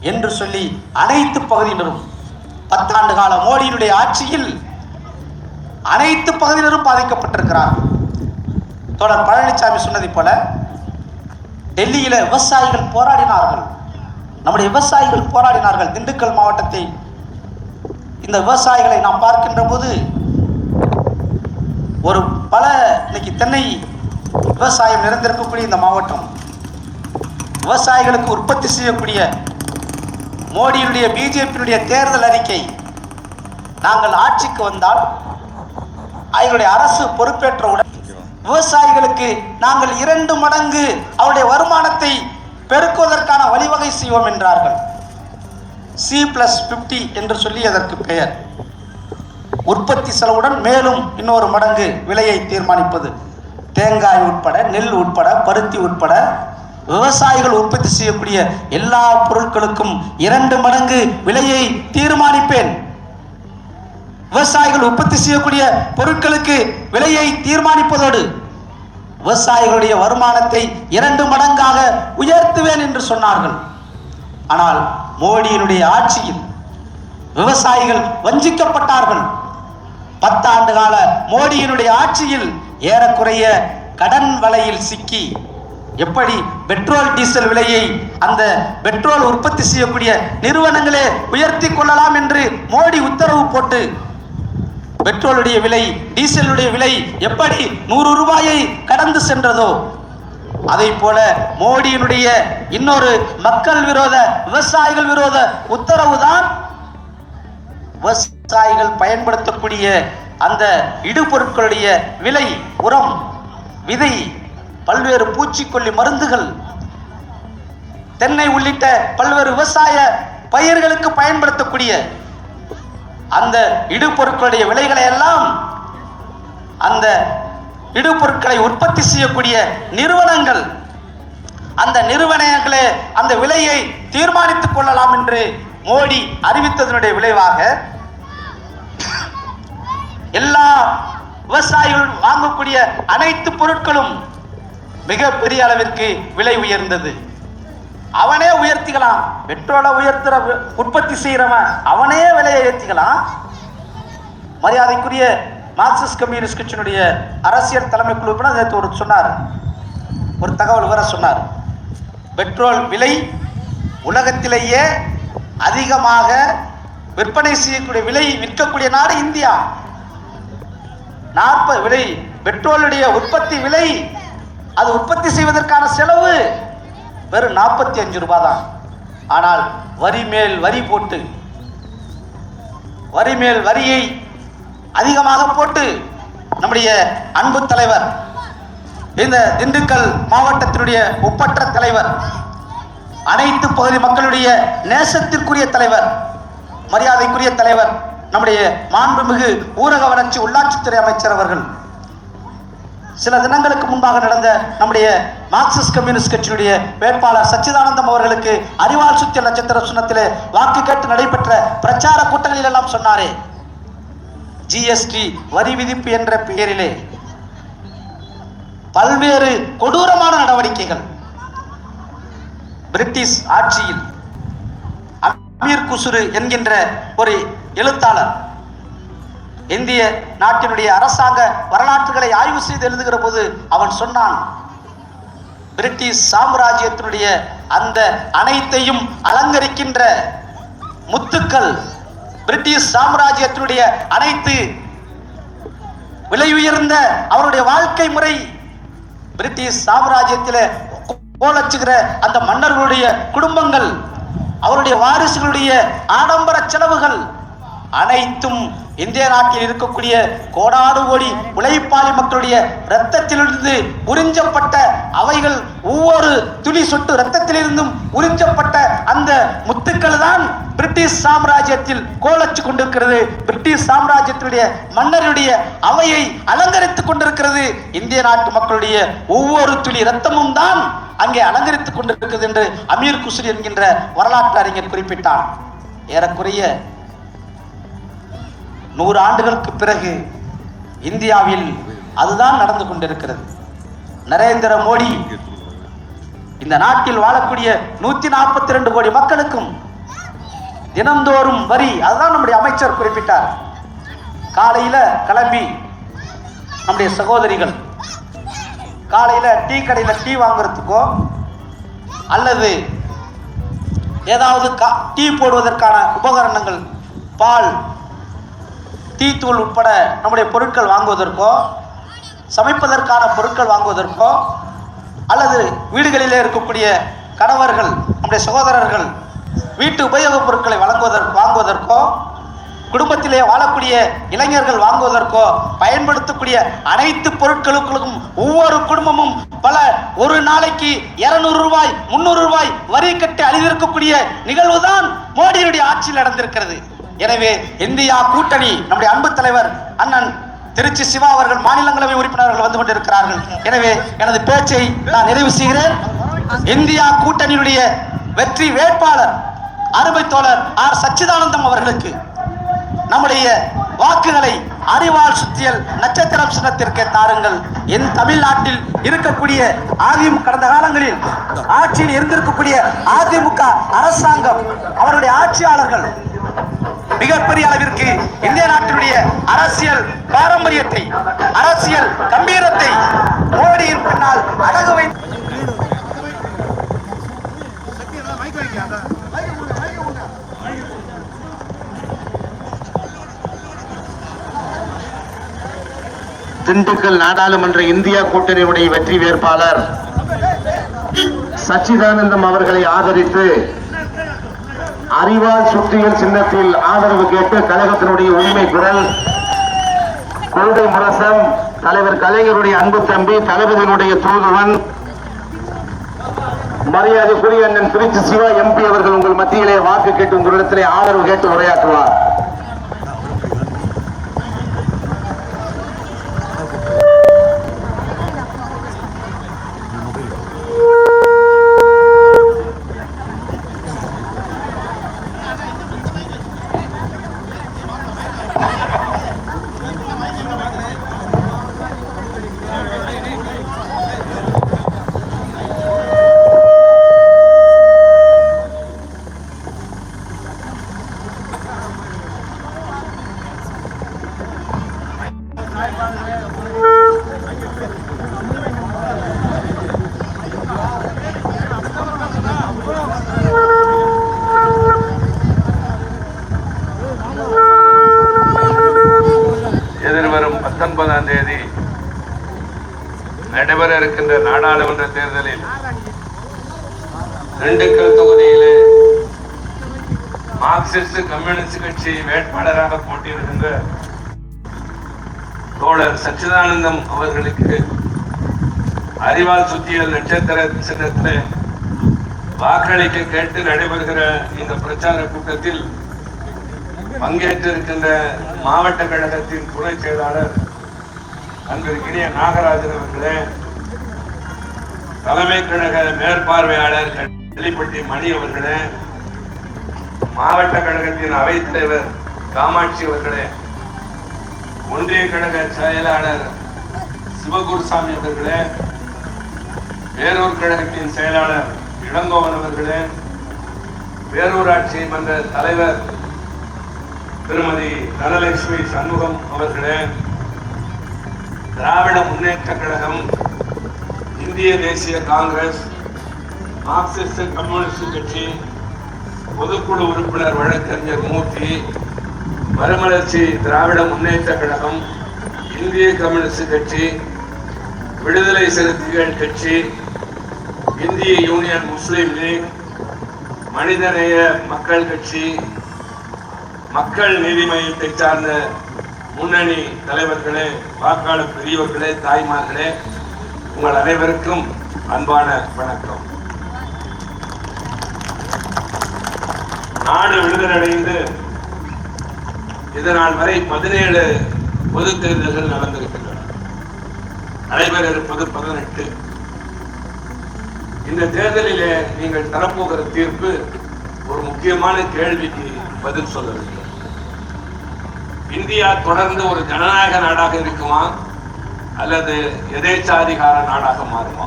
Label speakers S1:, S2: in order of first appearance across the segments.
S1: என்று சொல்லி அனைத்து பகுதியினரும் 10 ஆண்டு கால மோடியினுடைய ஆட்சியில் அனைத்து பகுதியினரும் பாதிக்கப்பட்டிருக்கிறார். தொடர் பழனிசாமி சொன்னதை போல டெல்லியில விவசாயிகள் போராடினார்கள். நம்முடைய விவசாயிகள் போராடினார்கள். திண்டுக்கல் மாவட்டத்தை இந்த விவசாயிகளை நாம் பார்க்கின்ற போது ஒரு இன்னைக்கு தென்னை விவசாயம் நிறைந்திருக்கக்கூடிய இந்த மாவட்டம் விவசாயிகளுக்கு உற்பத்தி செய்யக்கூடிய மோடியினுடைய பிஜேபியினுடைய தேர்தல் அறிக்கை, நாங்கள் ஆட்சிக்கு வந்தால் அவர்களுடைய அரசு பொறுப்பேற்றவுடன் விவசாயிகளுக்கு நாங்கள் 2 மடங்கு அவருடைய வருமானத்தை பெருக்குவதற்கான வழிவகை செய்வோம் என்றார்கள். C+50 என்று சொல்லி அதற்கு பெயர். உற்பத்தி செலவுடன் மேலும் இன்னொரு மடங்கு விலையை தீர்மானிப்பது. தேங்காய் உட்பட, நெல் உட்பட, பருத்தி உட்பட விவசாயிகள் உற்பத்தி செய்யக்கூடிய எல்லா பொருட்களுக்கும் 2 மடங்கு விலையை தீர்மானிப்பேன். விவசாயிகள் உற்பத்தி செய்யக்கூடிய பொருட்களுக்கு விலையை தீர்மானிப்பதோடு விவசாயிகளுடைய வருமானத்தை 2 மடங்காக உயர்த்துவேன் என்று சொன்னார்கள். ஆனால் மோடியினுடைய ஆட்சியில் விவசாயிகள் வஞ்சிக்கப்பட்டார்கள். 10 ஆண்டு கால மோடியினுடைய ஆட்சியில் ஏறக்குறைய கடன் வலையில் சிக்கி எப்படி பெட்ரோல் டீசல் விலையை அந்த பெட்ரோல் உற்பத்தி செய்யக்கூடிய நிறுவனங்களே உயர்த்தி கொள்ளலாம் என்று மோடி உத்தரவு போட்டு பெட்ரோலுடைய விலை, டீசலுடைய விலை எப்படி 100 ரூபாயை கடந்து சென்றதோ அதை போல மோடியினுடைய இன்னொரு மக்கள் விரோத, விவசாயிகள் விரோத உத்தரவுதான் விவசாயிகள் பயன்படுத்தக்கூடிய அந்த இடுபொருட்களுடைய விலை, உரம், விதை, பல்வேறு பூச்சிக்கொல்லி மருந்துகள், தென்னை உள்ளிட்ட பல்வேறு விவசாய பயிர்களுக்கு பயன்படுத்தக்கூடிய அந்த இடுபொருட்களுடைய விலைகளை எல்லாம் அந்த இடுபொருட்களை உற்பத்தி செய்யக்கூடிய நிறுவனங்கள், அந்த நிறுவனங்களே அந்த விலையை தீர்மானித்துக் கொள்ளலாம் என்று மோடி அறிவித்ததனுடைய விளைவாக எல்லா விவசாயிகள் வாங்கக்கூடிய அனைத்து பொருட்களும் மிக பெரிய அளவிற்கு விலை உயர்ந்தது. அவனே உயர்த்திக்கலாம், பெட்ரோலை உயர்த்துற உற்பத்தி செய்யறவன் அவனே விலையை ஏற்றிக்கலாம். மரியாதைக்குரிய மார்க்சிஸ்ட் கம்யூனிஸ்ட் கட்சியினுடைய அரசியல் தலைமை குழு நேற்று ஒரு சொன்னார், ஒரு தகவல் வேற சொன்னார். பெட்ரோல் விலை உலகத்திலேயே அதிகமாக விற்பனை செய்யக்கூடிய விலை விற்கக்கூடிய நாடு இந்தியா. 40 விலை பெட்ரோலுடைய உற்பத்தி விலை, அது உற்பத்தி செய்வதற்கான செலவு வெறும் 45 ரூபாய் தான். ஆனால் வரி மேல் வரி போட்டு, வரி மேல் வரியை அதிகமாக போட்டு நம்முடைய அன்பு தலைவர், இந்த திண்டுக்கல் மாவட்டத்தினுடைய ஒப்பற்ற தலைவர், அனைத்து பகுதி மக்களுடைய நேசத்திற்குரிய தலைவர், மரியாதைக்குரிய தலைவர், நம்முடைய மாண்புமிகு ஊரக வளர்ச்சி உள்ளாட்சித்துறை அமைச்சர் அவர்கள் சில தினங்களுக்கு முன்பாக நடந்த நம்முடைய மார்க்சிஸ்ட் கம்யூனிஸ்ட் கட்சியினுடைய வேட்பாளர் சச்சிதானந்தம் அவர்களுக்கு அறிவால் சுத்திய நட்சத்திர சுண்ணத்திலே வாக்கு கேட்டு நடைபெற்ற பிரச்சார கூட்டங்களில் எல்லாம் சொன்னாரே, ஜிஎஸ்டி வரி விதிப்பு என்ற பெயரிலே பல்வேறு கொடூரமான நடவடிக்கைகள். பிரிட்டிஷ் ஆட்சியில் அமீர் குசுரு என்கின்ற ஒரு எழுத்தாளர் இந்திய நாட்டினுடைய அரசாங்க வரலாற்றுகளை ஆய்வு செய்து எழுதுகிற போது அவன் சொன்னான், பிரிட்டிஷ் சாம்ராஜ்யத்தினுடைய அந்த அனைத்தையும் அலங்கரிக்கின்ற முத்துக்கள், பிரிட்டிஷ் சாம்ராஜ்யத்தினுடைய அனைத்து விலை உயர்ந்த அவருடைய வாழ்க்கை முறை, பிரிட்டிஷ் சாம்ராஜ்யத்தில் கோலச்சுகிற அந்த மன்னர்களுடைய குடும்பங்கள், அவருடைய வாரிசுகளுடைய ஆடம்பர செலவுகள் அனைத்தும் இந்திய நாட்டில் இருக்கக்கூடிய கோடாடு கோடி உழைப்பாளி மக்களுடைய இரத்தத்திலிருந்து உறிஞ்சப்பட்ட, அவைகள் ஒவ்வொரு துளி சொட்டு இரத்தத்திலிருந்தும் உறிஞ்சப்பட்ட அந்த முத்துக்கள் தான் பிரிட்டிஷ் சாம்ராஜ்யத்தில் கோலச்சு கொண்டிருக்கிறது. பிரிட்டிஷ் சாம்ராஜ்யத்தினுடைய மன்னருடைய அவையை அலங்கரித்துக் கொண்டிருக்கிறது. இந்திய நாட்டு மக்களுடைய ஒவ்வொரு துளி இரத்தமும் தான் அங்கே அலங்கரித்துக் கொண்டிருக்கிறது என்று அமீர் குஸ்ரி என்கின்ற வரலாற்று அறிஞர் குறிப்பிட்டார். ஏறக்குறைய 100 ஆண்டுகளுக்கு பிறகு இந்தியாவில் அதுதான் நடந்து கொண்டிருக்கிறது. நரேந்திர மோடி இந்த நாட்டில் வாழக்கூடிய 142 கோடி மக்களுக்கும் தினந்தோறும் வரி. அதுதான் நம்முடைய அமைச்சர் குறிப்பிட்டார். காலையில கிளம்பி நம்முடைய சகோதரிகள் காலையில டீ கடையில டீ வாங்குறதுக்கோ அல்லது ஏதாவது டீ போடுவதற்கான உபகரணங்கள், பால், டீ தூள் உட்பட நம்முடைய பொருட்கள் வாங்குவதற்கோ, சமைப்பதற்கான பொருட்கள் வாங்குவதற்கோ, அல்லது வீடுகளிலே இருக்கக்கூடிய கணவர்கள், நம்முடைய சகோதரர்கள் வீட்டு உபயோகப் பொருட்களை வாங்குவதற்கோ, குடும்பத்திலே வாழக்கூடிய இளைஞர்கள் வாங்குவதற்கோ பயன்படுத்தக்கூடிய அனைத்து பொருட்களுக்கும் ஒவ்வொரு குடும்பமும் ஒரு நாளைக்கு 200 ரூபாய் 300 ரூபாய் வரி கட்டி அழிவிருக்கக்கூடிய நிகழ்வுதான் மோடியுடைய ஆட்சியில் நடந்திருக்கிறது. எனவே இந்தியா கூட்டணி, நம்முடைய அன்பு தலைவர் அண்ணன் திருச்சி சிவா அவர்கள் மாநிலங்களவை உறுப்பினர்கள் வந்து கொண்டிருக்கிறார்கள். எனவே எனது பேச்சை நான் நிறைவு செய்கிறேன். இந்தியா கூட்டணியுடைய வெற்றி வேட்பாளர் அருமை தோழர் ஆர் சச்சிதானந்தம் அவர்களுக்கு நம்முடைய வாக்குகளை அறிவால் சுத்தியல் நட்சத்திரம் சின்னத்திற்கு தாருங்கள். என் தமிழ்நாட்டில் இருக்கக்கூடிய கடந்த காலங்களில் ஆட்சியில் இருந்திருக்கக்கூடிய அதிமுக அரசாங்கம், அவருடைய ஆட்சியாளர்கள் மிகப்பெரிய அளவிற்கு இந்திய நாட்டினுடைய அரசியல் பாரம்பரியத்தை, அரசியல் கம்பீரத்தை மோடியின் பின்னால் அடகு வைத்து
S2: திண்டுக்கல் நாடாளுமன்ற இந்தியா கூட்டணியுடைய வெற்றி வேட்பாளர் சச்சிதானந்தம் அவர்களை ஆதரித்து அறிவால் சுற்றியல் சின்னத்தில் ஆதரவு கேட்டு கழகத்தினுடைய உரிமை குரல் கொள்கை முரசம் தலைவர் கலைஞருடைய அன்பு தம்பி, தளபதியினுடைய தூதுவன், மரியாதைக்குரிய அண்ணன் திருச்சி சிவா எம்பி அவர்கள் உங்கள் மத்தியிலே வாக்கு கேட்டு உங்களிடத்திலே ஆதரவு கேட்டு உரையாற்றுவார்.
S3: எதிர்வரும் 19ஆம் தேதி நடைபெற இருக்கின்ற நாடாளுமன்ற தேர்தலில் திண்டுக்கல் தொகுதியிலே மார்க்சிஸ்ட் கம்யூனிஸ்ட் கட்சி வேட்பாளராக போட்டியிடுகின்ற தோழர் சச்சிதானந்தம் அவர்களுக்கு அறிவால் சுத்தியல் நட்சத்திர சின்னத்திலே வாக்களிக்க கேட்டு நடைபெறுகிற இந்த பிரச்சார கூட்டத்தில் பங்கேற்றிருக்கின்ற மாவட்ட கழகத்தின் துணை செயலாளர் அன்பிற்கினிய நாகராஜன் அவர்களே, தலைமை கழக மேற்பார்வையாளர் கள்ளிப்பட்டி மணி அவர்களே, மாவட்ட கழகத்தின் அவைத் தலைவர் காமாட்சி அவர்களே, ஒன்றிய கழக செயலாளர் சிவகுருசாமி அவர்களே, வேலூர் கழகத்தின் செயலாளர் இளங்கோவன் அவர்களே, வேலூராட்சி மன்ற தலைவர் திருமதி தனலட்சுமி சண்முகம் அவர்களே, திராவிட முன்னேற்ற கழகம், இந்திய தேசிய காங்கிரஸ், மார்க்சிஸ்ட் கம்யூனிஸ்ட் கட்சி பொதுக்குழு உறுப்பினர் வழக்கறிஞர் மூர்த்தி, மறுமலர்ச்சி திராவிட முன்னேற்ற கழகம், இந்திய கம்யூனிஸ்ட் கட்சி, விடுதலை சிறுத்தைகள் கட்சி, இந்திய யூனியன் முஸ்லிம் லீக், மனிதநேய மக்கள் கட்சி, மக்கள் நீதி மையத்தை சார்ந்த முன்னணி தலைவர்களே, வாக்காளர் பெரியவர்களே, தாய்மார்களே, உங்கள் அனைவருக்கும் அன்பான வணக்கம். நாடு விடுதலடைந்து இதனால் வரை 17 பொது தேர்தல்கள் நடந்திருக்கின்றன. நடைபெற இருப்பது 18. இந்த தேர்தலிலே நீங்கள் தரப்போகிற தீர்ப்பு ஒரு முக்கியமான கேள்விக்கு பதில் சொல்ல வேண்டும். இந்தியா தொடர்ந்து ஒரு ஜனநாயக நாடாக இருக்குமா அல்லது எதேச்சாதிகார நாடாக மாறுமா?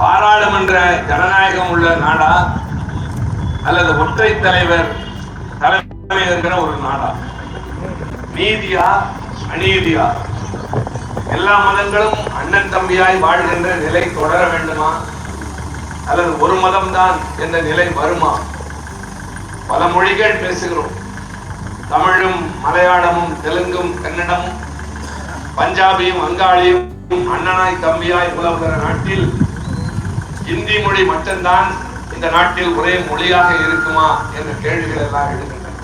S3: பாராளுமன்ற ஜனநாயகம் உள்ள நாடா அல்லது ஒற்றை தலைவர் தலைமை இருக்கிற ஒரு நாடா? நீதியா அநீதியா? எல்லா மதங்களும் அண்ணன் தம்பியாய் வாழ்கின்ற நிலை தொடர வேண்டுமா அல்லது ஒரு மதம்தான் என்ற நிலை வருமா? பல மொழிகள் பேசுகிறோம். தமிழும் மலையாளமும் தெலுங்கும் கன்னடமும் பஞ்சாபியும் வங்காளியும் அண்ணனாய் தம்பியாய் உலவுகிற நாட்டில் இந்தி மொழி மட்டும்தான் இந்த நாட்டில் ஒரே மொழியாக இருக்குமா என்ற கேள்விகள் எல்லாம் எழுகின்றன.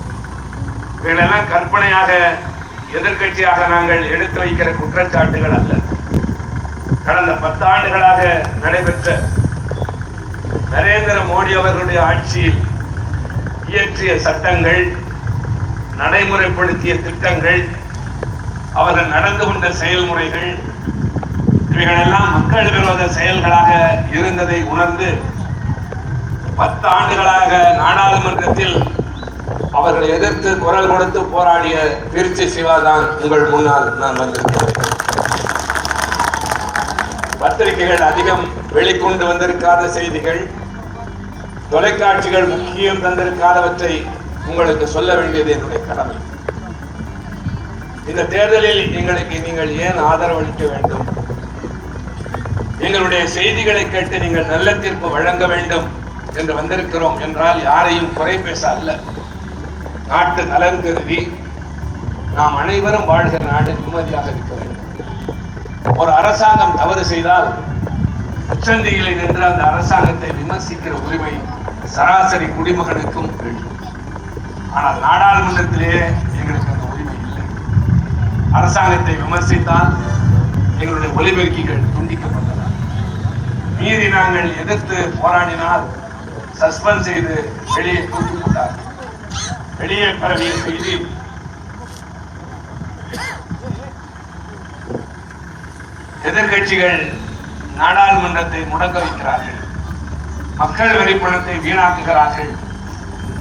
S3: இவைகளெல்லாம் கற்பனையாக எதிர்கட்சியாக நாங்கள் எடுத்து வைக்கிற குற்றச்சாட்டுகள் அல்ல. கடந்த 10 ஆண்டுகளாக நடைபெற்ற நரேந்திர மோடி அவர்களுடைய ஆட்சியில் இயற்றிய சட்டங்கள், நடைமுறைப்படுத்திய திட்டங்கள், அவர்கள் நடந்து கொண்ட செயல்முறைகள், இவைகளெல்லாம் மக்கள் விரோத செயல்களாக இருந்ததை உணர்ந்து 10 ஆண்டுகளாக நாடாளுமன்றத்தில் அவர்களை எதிர்த்து குரல் கொடுத்து போராடிய திருச்சி சிவாதான் உங்கள் முன்னால் நான் வந்திருக்கிறேன். பத்திரிகைகள் அதிகம் வெளிக்கொண்டு வந்திருக்காத செய்திகள், தொலைக்காட்சிகள் முக்கியம் தந்திருக்காதவற்றை உங்களுக்கு சொல்ல வேண்டியது என்னுடைய கடமை. இந்த தேர்தலில் நீங்கள் ஏன் ஆதரவளிக்க வேண்டும்? எங்களுடைய செய்திகளை கேட்டு நீங்கள் நல்ல தீர்ப்பு வழங்க வேண்டும் என்று வந்திருக்கிறோம் என்றால் யாரையும் குறை பேச அல்ல. நாட்டு நலன் கருதி நாம் அனைவரும் வாழ்கிற நாடு நிம்மதியாக இருக்க வேண்டும். ஒரு அரசாங்கம் தவறு செய்தால் உச்சந்தியிலே நின்று அந்த அரசாங்கத்தை விமர்சிக்கிற உரிமை சராசரி குடிமகனுக்கும் வேண்டும். ஆனால் நாடாளுமன்றத்திலேயே எங்களுக்கு அந்த உரிமை இல்லை. அரசாங்கத்தை விமர்சித்தால் எங்களுடைய ஒலிபெருக்கிகள் துண்டிக்கப்பட்டன. மீறி நாங்கள் எதிர்த்து போராடினால் சஸ்பெண்ட் செய்து வெளியே தூக்கி போட்டார். வெளியே பரவிய செய்தி எதிர்கட்சிகள் நாடாளுமன்றத்தை முடக்க வைக்கிறார்கள், மக்கள் வரி பணத்தை வீணாக்குகிறார்கள்,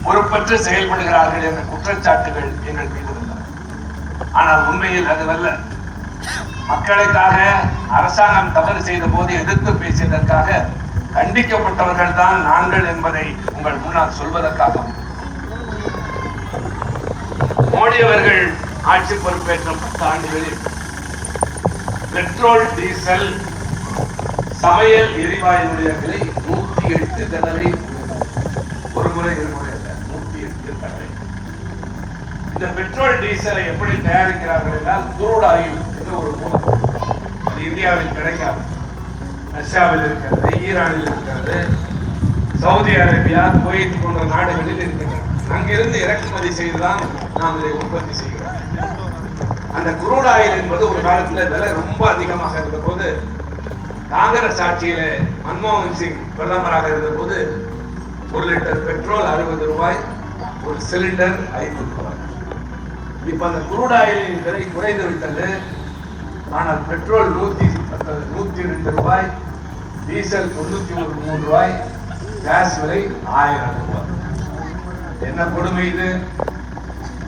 S3: பொறுப்பற்று செயல்படுகிறார்கள் என்ற குற்றச்சாட்டுகள் எங்கள் மீது இருந்தன. ஆனால் உண்மையில் அதுவல்ல. மக்களுக்காக அரசாங்கம் தவறு செய்த போது எதிர்த்து பேசியதற்காக கண்டிக்கப்பட்டவர்கள் தான் நாங்கள் என்பதை உங்கள் முன்னால் சொல்வதற்காக மோடி அவர்கள் ஆட்சி பொறுப்பேற்ற 10 ஆண்டுகளில் பெட்ரோல், டீசல், சமையல் எரிவாயுடைய விலை 108 தடவை, ஒரு முறை இருமுறை அல்ல, 108 தடவை. இந்த பெட்ரோல் டீசலை எப்படி தயாரிக்கிறார்கள் என்றால் குரூட் ஆயில் என்ற ஒரு மூலம் இந்தியாவில் கிடைக்காது. ரஷ்யாவில் இருக்கிறது, ஈரானில் இருக்கிறது, சவுதி அரேபியா, குவைத் போன்ற நாடுகளில் இருக்கின்றன. அங்கிருந்து இறக்குமதி செய்துதான் நாம் இதை உற்பத்தி செய்கிறோம். அந்த குரூட் ஆயில் என்பது ஒரு காலத்தில் விலை ரொம்ப அதிகமாக இருந்த போது, காங்கிரஸ் ஆட்சியில மன்மோகன் சிங் பிரதமராக இருந்த போது 1 லிட்டர் பெட்ரோல் 60 ரூபாய், ஒரு சிலிண்டர் 50 ரூபாய். இப்ப அந்த குரூட் ஆயிலின் விலை குறைந்து விட்டது. ஆனால் பெட்ரோல் 102 ரூபாய், டீசல் 93 ரூபாய், கேஸ் விலை 1000 ரூபாய். என்ன கொடுமை இது!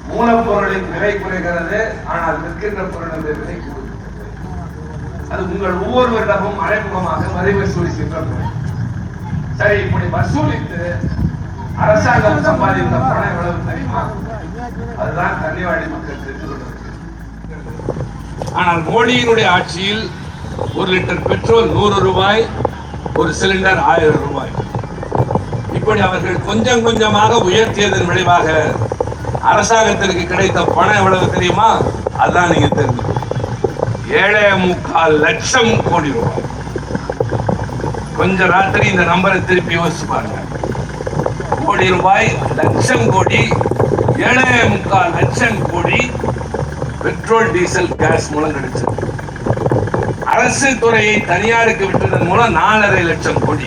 S3: மூலப்பொருளின் விலை குறைகிறது, ஆனால் விற்கின்ற பொருளுடைய விலை கூடுகிறது. அது உங்கள் ஒவ்வொருவரிடமும் மறைமுகமாக வரி வசூலி செய்யப்படும். சரி, இப்படி வசூலித்து அரசாங்கம் சம்பாதித்த பணம் எவ்வளவு தெரியுமா? அதுதான் கன்னிவாடி மக்கள் தெரிந்து கொள்வது. ஆனால் மோடியினுடைய ஆட்சியில் 1 லிட்டர் பெட்ரோல் 100 ரூபாய், ஒரு சிலிண்டர் 1000 ரூபாய். இப்படி அவர்கள் கொஞ்சம் கொஞ்சமாக உயர்த்தியதன் விளைவாக அரசாங்கத்திற்கு கிடைத்த பணம் எவ்வளவு தெரியுமா? அதுதான் நீங்க தெரிஞ்சு 7.25 லட்சம் கோடி ரூபாய். கொஞ்ச ராத்திரி இந்த நம்பரை திருப்பி யோசிச்சு பாருங்க. கோடி ரூபாய், லட்சம் கோடி, 7.25 லட்சம் கோடி பெட்ரோல், டீசல், கேஸ் மூலம் கிடைச்சது. அரசு துறையை தனியாருக்கு விட்டதன் மூலம் 4.5 லட்சம் கோடி.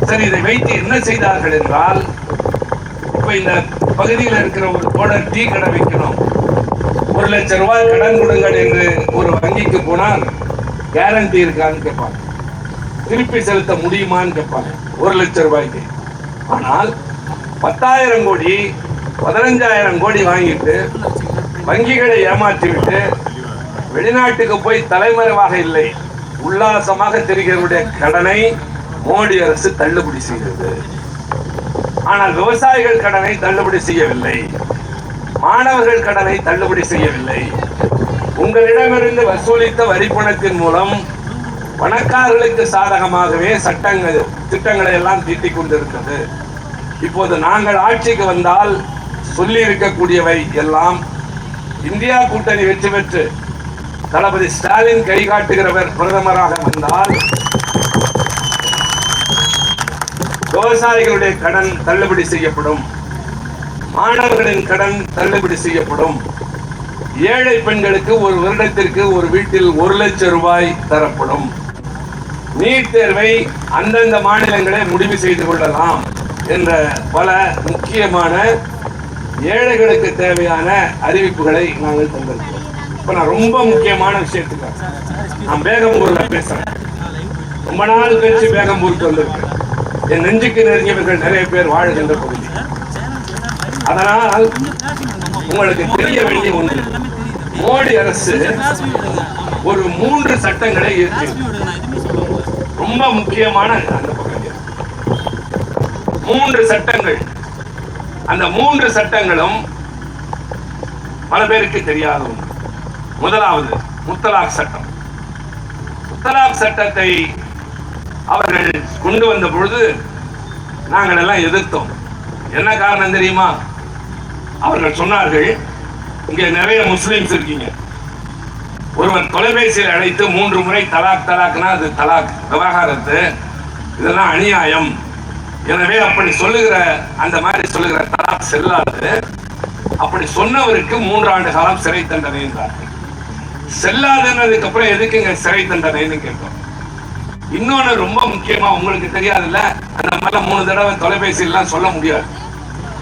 S3: சரி, இதை வைத்து என்ன செய்தார்கள் என்றால், இப்ப இந்த பகுதியில் இருக்கிற ஒரு தோழர் டீ கடை வைக்கணும், 1 லட்சம் ரூபாய் கடன் கொடுங்கள் என்று ஒரு வங்கிக்கு போனால் கேரண்டி இருக்கான்னு கேட்பாங்க, திருப்பி செலுத்த முடியுமான்னு கேட்பாங்க 1 லட்சம் ரூபாய்க்கு. ஆனால் 10,000 கோடி 15,000 கோடி வாங்கிட்டு வங்கிகளை ஏமாற்றிவிட்டு வெளிநாட்டுக்கு போய் தலைமறைவாக இல்லை, உல்லாசமாக தெரிகிறவருடைய கடனை மோடி அரசு தள்ளுபடி செய்தது. ஆனால் விவசாயிகள் கடனை தள்ளுபடி செய்யவில்லை, மாணவர்கள் கடனை தள்ளுபடி செய்யவில்லை. உங்களிடமிருந்து வசூலித்த வரி பணத்தின் மூலம் பணக்காரர்களுக்கு சாதகமாகவே திட்டங்களை எல்லாம் தீட்டிக் கொண்டிருக்கிறது. இப்போது நாங்கள் ஆட்சிக்கு வந்தால் சொல்லி இருக்கக்கூடியவை எல்லாம் இந்தியா கூட்டணி வெற்றி பெற்று தளபதி ஸ்டாலின் கை காட்டுகிறவர் பிரதமராக வந்தால் விவசாயிகளுடைய கடன் தள்ளுபடி செய்யப்படும், மாணவர்களின் கடன் தள்ளுபடி செய்யப்படும், ஏழை பெண்களுக்கு ஒரு வருடத்திற்கு ஒரு வீட்டில் 1 லட்சம் ரூபாய் தரப்படும், நீட் தேர்வை அந்தந்த மாநிலங்களே முடிவு செய்து கொள்ளலாம் என்ற பல முக்கியமான ஏழைகளுக்கு தேவையான அறிவிப்புகளை நாங்கள் தந்திருக்கிறோம். இப்ப நான் ரொம்ப முக்கியமான விஷயத்துக்கு நான் பேகம்பூர்ல பேசுறேன். ரொம்ப நாள் கழிச்சு பேகம்பூருக்கு வந்திருக்கேன். என் நெஞ்சுக்கு நெருங்கியவர்கள் நிறைய பேர் வாழ்கின்ற பகுதி. அதனால் உங்களுக்கு தெரிய வேண்டிய ஒன்று, மோடி அரசு ஒரு 3 சட்டங்களை இயற்றி, ரொம்ப முக்கியமான அந்த பகுதி 3 சட்டங்கள். அந்த 3 சட்டங்களும் பல பேருக்கு தெரியாத ஒன்று. முதலாவது முத்தலாக் சட்டம். முத்தலாக் சட்டத்தை அவர்கள் கொண்டு வந்த பொழுது நாங்கள் எல்லாம் எதிர்த்தோம். என்ன காரணம் தெரியுமா? அவர்கள் சொன்னார்கள், இங்கே நிறைய முஸ்லிம்ஸ் இருக்கீங்க, ஒருவர் தொலைபேசியில் அழைத்து 3 முறை தலாக் தலாக்னா அது தலாக் விவகாரத்து, இதெல்லாம் அநியாயம். எனவே அப்படி சொல்லுகிற அந்த மாதிரி சொல்லுகிற தலாக் செல்லாது. அப்படி சொன்னவருக்கு 3 ஆண்டு காலம் சிறை தண்டனை என்றார்கள். செல்லாதுன்னதுக்கு அப்புறம் எதுக்குங்க சிறை தண்டனைன்னு கேட்டோம். இன்னொன்னு ரொம்ப முக்கியமா உங்களுக்கு தெரியாதுல்ல, அந்த மாதிரி 3 தடவை தொலைபேசியெல்லாம் சொல்ல முடியாது.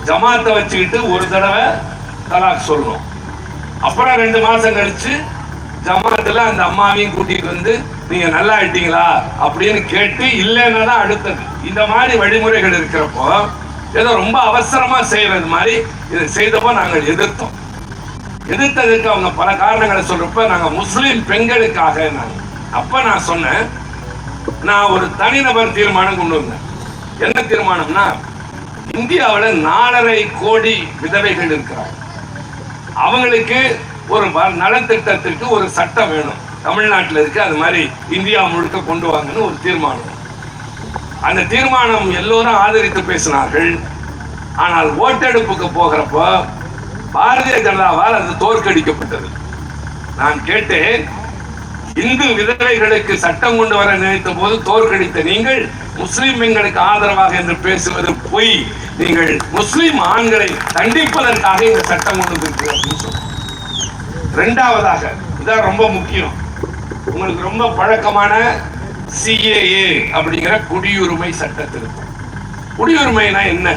S3: ஜமாத்தை வச்சுக்கிட்டு 1 தடவை தலாக் சொல்லணும். அப்புறம் 2 மாசம் கழிச்சு ஜமாத்துல அந்த அம்மாவையும் கூட்டிட்டு வந்து நீங்க நல்லா ஆயிட்டீங்களா அப்படின்னு கேட்டு இல்லைன்னா தான் அடுத்தது. இந்த மாதிரி வழிமுறைகள் இருக்கிறப்போ ஏதோ ரொம்ப அவசரமா செய்யறது மாதிரி இதை செய்தப்போ நாங்கள் எதிர்த்தோம். எதிர்த்ததுக்கு அவங்க பல காரணங்களை சொல்றப்ப நாங்க முஸ்லிம் பெண்களுக்காக அப்ப நான் சொன்னேன், நான் ஒரு தனிநபர் தீர்மானம் கொண்டு வந்தேன். என்ன தீர்மானம்னா, இந்தியாவில் 4.5 கோடி விதவைகள் இருக்கிறாங்க. அவங்களுக்கு ஒரு நலத்திட்டத்திற்கு ஒரு சட்டம் வேணும். தமிழ்நாட்டில் இருக்கு, அது மாதிரி இந்தியா முழுக்க கொண்டு வாங்கன்னு ஒரு தீர்மானம். அந்த தீர்மானம் எல்லோரும் ஆதரித்து பேசினார்கள். ஆனால் ஓட்டெடுப்புக்கு போகிறப்போ பாரதிய ஜனதாவால் அது தோற்கடிக்கப்பட்டது. நான் கேட்டேன், இந்து விதவைகளுக்கு சட்டம் கொண்டு வர நினைத்த போது தோற்கடித்த நீங்கள் முஸ்லிம் பெண்களுக்கு ஆதரவாக என்று பேசுவது பொய். நீங்கள் முஸ்லிம் ஆண்களை தண்டிப்பதற்காக இந்த சட்டம் கொண்டு வந்திருக்கிறீர்கள். 2வதாக, இதான் ரொம்ப முக்கியம், உங்களுக்கு ரொம்ப பழக்கமான CAA அப்படிங்கிற குடியுரிமை சட்ட திருத்தம். குடியுரிமைனா என்ன?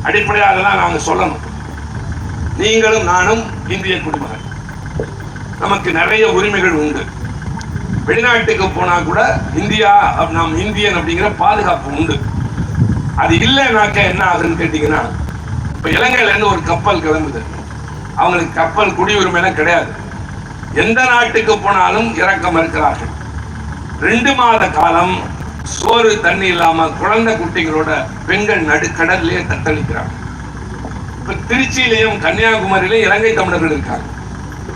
S3: அடிப்படையாக தான் நாங்கள் சொல்லணும். நீங்களும் நானும் இந்திய குடிமகன், நமக்கு நிறைய உரிமைகள் உண்டு. வெளிநாட்டுக்கு போனா கூட இந்தியா நாம் இந்தியன் அப்படிங்கிற பாதுகாப்பு உண்டு. அது இல்லைனாக்க என்ன ஆகுதுன்னு கேட்டீங்கன்னா, இப்ப இலங்கையில இருந்து ஒரு கப்பல் கிளம்புது, அவங்களுக்கு கப்பல் குடியுரிமை கிடையாது. எந்த நாட்டுக்கு போனாலும் இறக்க மறுக்கிறார்கள். 2 மாத காலம் சோறு தண்ணி இல்லாம குழந்தை குட்டிகளோட பெண்கள் நடுக்கடல்லையே தத்தளிக்கிறாங்க. இப்ப திருச்சியிலையும் கன்னியாகுமரியிலும் இலங்கை தமிழர்கள் இருக்காங்க,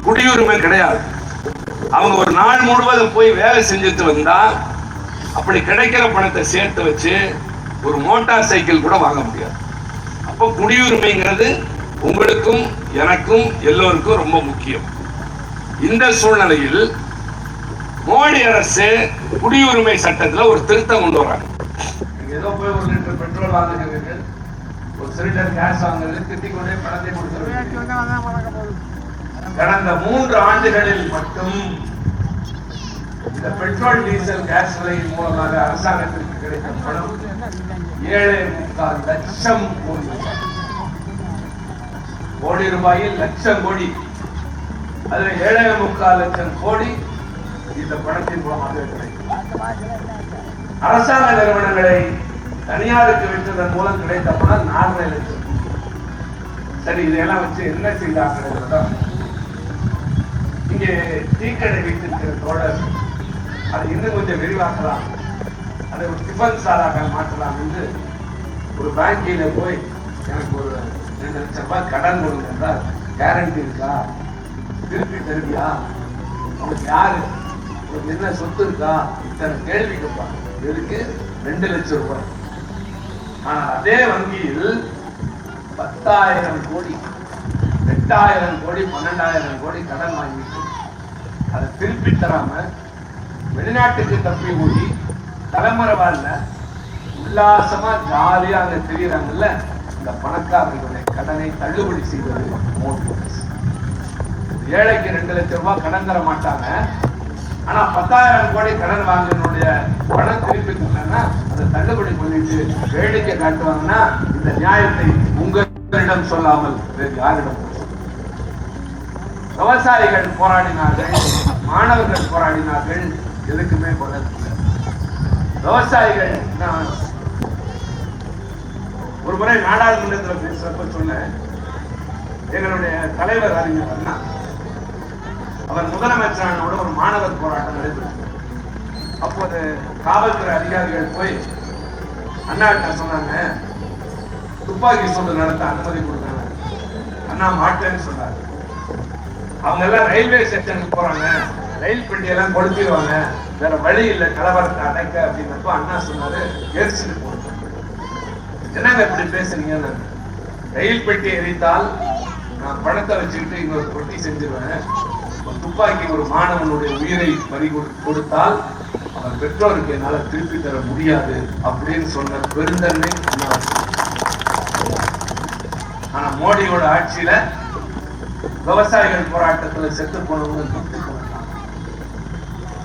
S3: குடியுரிமை கிடையாது. அவங்க ஒரு நாள் முழுவதும் போய் வேலை செஞ்சுட்டு வந்தா அப்படி கிடைக்கிற பணத்தை சேர்த்து வச்சு ஒரு மோட்டார் சைக்கிள் கூட வாங்க முடியாது. அப்போ குடியுரிமைங்கிறது உங்களுக்கும் எனக்கும் எல்லோருக்கும் ரொம்ப முக்கியம். இந்த சூழ்நிலையில் மோடி அரசு குடியுரிமை சட்டத்தில் ஒரு திருத்தம் கொண்டு வராங்க. ஏதோ போய் 1 லிட்டர் பெட்ரோல் வாங்குகிறீர்கள், ஒரு சிலிண்டர் கேஸ் வாங்குறது, திட்டிக்கொண்டே பணத்தை கொடுத்துருவீங்க. கடந்த 3 ஆண்டுகளில் மட்டும் இந்த பெட்ரோல் டீசல் கேஸ் விலையின் மூலமாக அரசாங்கத்திற்கு கிடைத்த பணம் 7.25 லட்சம் கோடி ரூபாயில், லட்சம் கோடி. அதுல 7.25 லட்சம் கோடி இந்த பணத்தின் மூலமாக கிடைக்கும். அரசாங்க நிறுவனங்களை தனியாருக்கு விற்றதன் மூலம் கிடைத்த பணம் 4.5 லட்சம். சரி, இதெல்லாம் வச்சு என்ன செய்தாங்க? இங்கே டீக்கடை வைத்திருக்கிற தோழர் அதை இன்னும் கொஞ்சம் விரிவாக்கலாம். அதை ஒரு டிஃபன் சாராக மாற்றலாம் என்று ஒரு பேங்கில போய் எனக்கு ஒரு 2 லட்சம் ரூபாய் கடன் கொடுங்க என்றால் கேரண்டி இருக்கா, திருப்பி தருவியா, உங்களுக்கு யாரு, உங்களுக்கு என்ன சொத்து இருக்கா, இத்தனை கேள்வி கேட்பாங்க. எதுக்கு? 2 லட்சம் ரூபாய். ஆனா அதே வங்கியில் 10,000 கோடி 8,000 கோடி 12,000 கோடி கடன் வாங்கிட்டு அதை திருப்பி தராம வெளிநாட்டுக்கு தப்பி ஓடி தலைமுறை வாழ்ல உல்லாசமா ஜாலியா அங்க தெரியுறாங்கல்ல, இந்த பணக்காரர்களுடைய கடனை தள்ளுபடி செய்வது மோடி அரசு. ஏழைக்கு 2 லட்சம் ரூபாய் கடன் தர மாட்டாங்க. ஆனா 10,000 கோடி கடன் வாங்கினுடைய பணம் திருப்பி தரலன்னா அதை தள்ளுபடி பண்ணிட்டு வேடிக்கை காட்டுவாங்கன்னா இந்த நியாயத்தை உங்களிடம் சொல்லாமல் வேறு யாரிடம்? விவசாயிகள் போராடினார்கள், மாணவர்கள் போராடினார்கள், எதுக்குமே பதில் இல்லை. விவசாயிகள், ஒரு முறை நாடாளுமன்றத்தில் பேசுறப்ப சொன்னேன், எங்களுடைய தலைவர் அறிஞர் அண்ணா அவர் முதலமைச்சரானோட ஒரு மாணவர் போராட்டம் நடைபெற்றது. அப்போது காவல்துறை அதிகாரிகள் போய் அண்ணாட்ட சொன்னாங்க, துப்பாக்கி சூடு நடத்த அனுமதி கொடுத்தாங்க. அண்ணா மாட்டேன்னு சொன்னாங்க. அவங்க எல்லாம் ரயில்வே ஸ்டேஷனுக்கு போறாங்க, ரயில் பெட்டியெல்லாம் கொடுத்துருவாங்க, வேற வழி இல்லை கலவரத்தை அடைக்க அப்படின்னப்போ அண்ணா சொன்னாரு, எரிச்சுட்டு போங்க. என்னங்க இப்படி பேசுறீங்க? ரயில் பெட்டி எரித்தால் நான் பணத்தை வச்சுக்கிட்டு இன்னொரு பொட்டி செஞ்சிருவேன். துப்பாக்கி ஒரு மாணவனுடைய உயிரை பறி கொடுத்தால் அவன் பெற்றோருக்கு என்னால திருப்பி தர முடியாது அப்படின்னு சொன்ன பெருந்தன்மை. ஆனா மோடியோட ஆட்சியில விவசாயிகள் போராட்டத்துல செத்து போனவங்க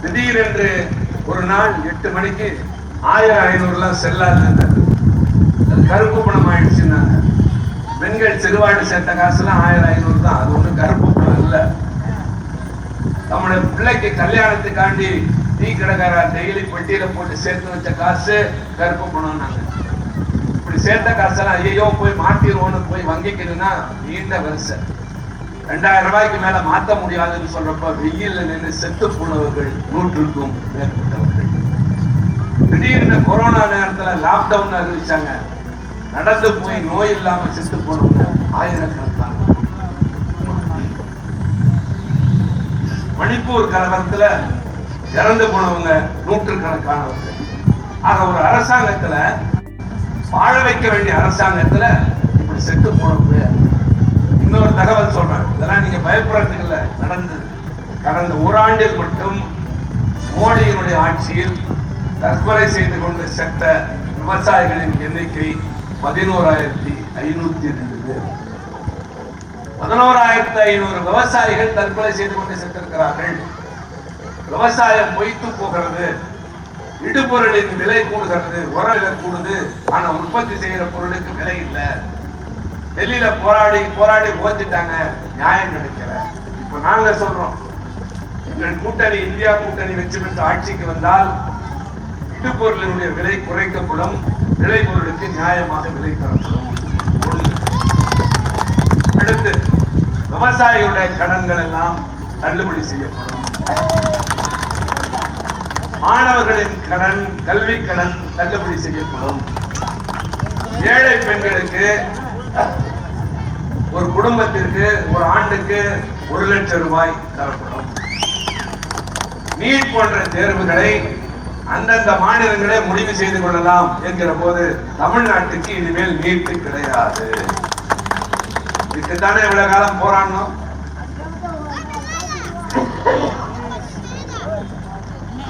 S3: திடீரென்று ஒரு நாள் 8 மணிக்கு 1500 செல்லாது, கருப்பு பணம் ஆயிடுச்சுன்னாங்க. பெண்கள் சிறுவாடு சேர்த்த காசுலாம் 1500 தான், அது ஒண்ணு கருப்பு பணம் இல்ல. நம்முடைய பிள்ளைக்கு கல்யாணத்துக்காண்டி டீ கடைக்கார டெய்லி பெட்டியில போட்டு சேர்த்து வச்ச காசு கருப்பு பணம். இப்படி சேர்த்த காசெல்லாம் ஐயோ போய் மாட்டிடுவோன்னு போய் வங்கிக்கணும்னா நீண்ட வரிசை. 2000 ரூபாய்க்கு மேல மாத்த முடியாதுன்னு சொல்றப்ப வெயில்ல நின்று செத்து போனவர்கள் 100க்கும் மேற்பட்டவர்கள். திடீர்னு கொரோனா நேரத்துல லாக்டவுன் அறிவிச்சாங்க, நடந்து போய் நோய் இல்லாம செத்து போனவங்க ஆயிரக்கணக்கான. மணிப்பூர் கலவரத்துல இறந்து போனவங்க 100கணக்கானவர்கள். ஆக ஒரு அரசாங்கத்துல, வாழ வைக்க வேண்டிய அரசாங்கத்துல இப்படி செத்து போனவங்க. இன்னொரு தகவல் சொல்றேன், இதெல்லாம் நீங்க பயப்படுறதுக்கு இல்ல, நடந்தது. கடந்த ஓராண்டில் மட்டும் மோடியினுடைய ஆட்சியில் தற்கொலை செய்து கொண்டு செத்த விவசாயிகளின் எண்ணிக்கை 11,502 பேர். 11,500 விவசாயிகள் தற்கொலை செய்து கொண்டு சென்றிருக்கிறார்கள். விவசாயம் பொய்த்து போகிறது, இடுபொருளின் விலை கூடுகிறது, உரம் கூடுது, ஆனா உற்பத்தி செய்யற பொருளுக்கு விலை இல்லை. டெல்லியில போராடி போராடி ஓத்திட்டாங்க, நியாயம் கிடைக்கல. இப்ப நாங்க சொல்றோம், எங்கள் கூட்டணி இந்தியா கூட்டணி வெற்றி பெற்று ஆட்சிக்கு வந்தால் இடுபொருளினுடைய விலை குறைக்கப்படும், விலை பொருளுக்கு நியாயமாக விலை தரப்படும். அடுத்து விவசாயிகளுடைய கடன்கள் எல்லாம் தள்ளுபடி செய்யப்படும். மாணவர்களின் கடன், கல்வி கடன் தள்ளுபடி செய்யப்படும். ஏழை பெண்களுக்கு ஒரு குடும்பத்திற்கு ஒரு ஆண்டுக்கு 1 லட்சம் ரூபாய் தரப்படும். நீட் போன்ற தேர்வுகளை அந்தந்த மாநிலங்களே முடிவு செய்து கொள்ளலாம் என்கிற போது தமிழ்நாட்டுக்கு இனிமேல் நீட்டு கிடையாது. இதுக்குத்தானே இவ்வளவு காலம் போராடணும்.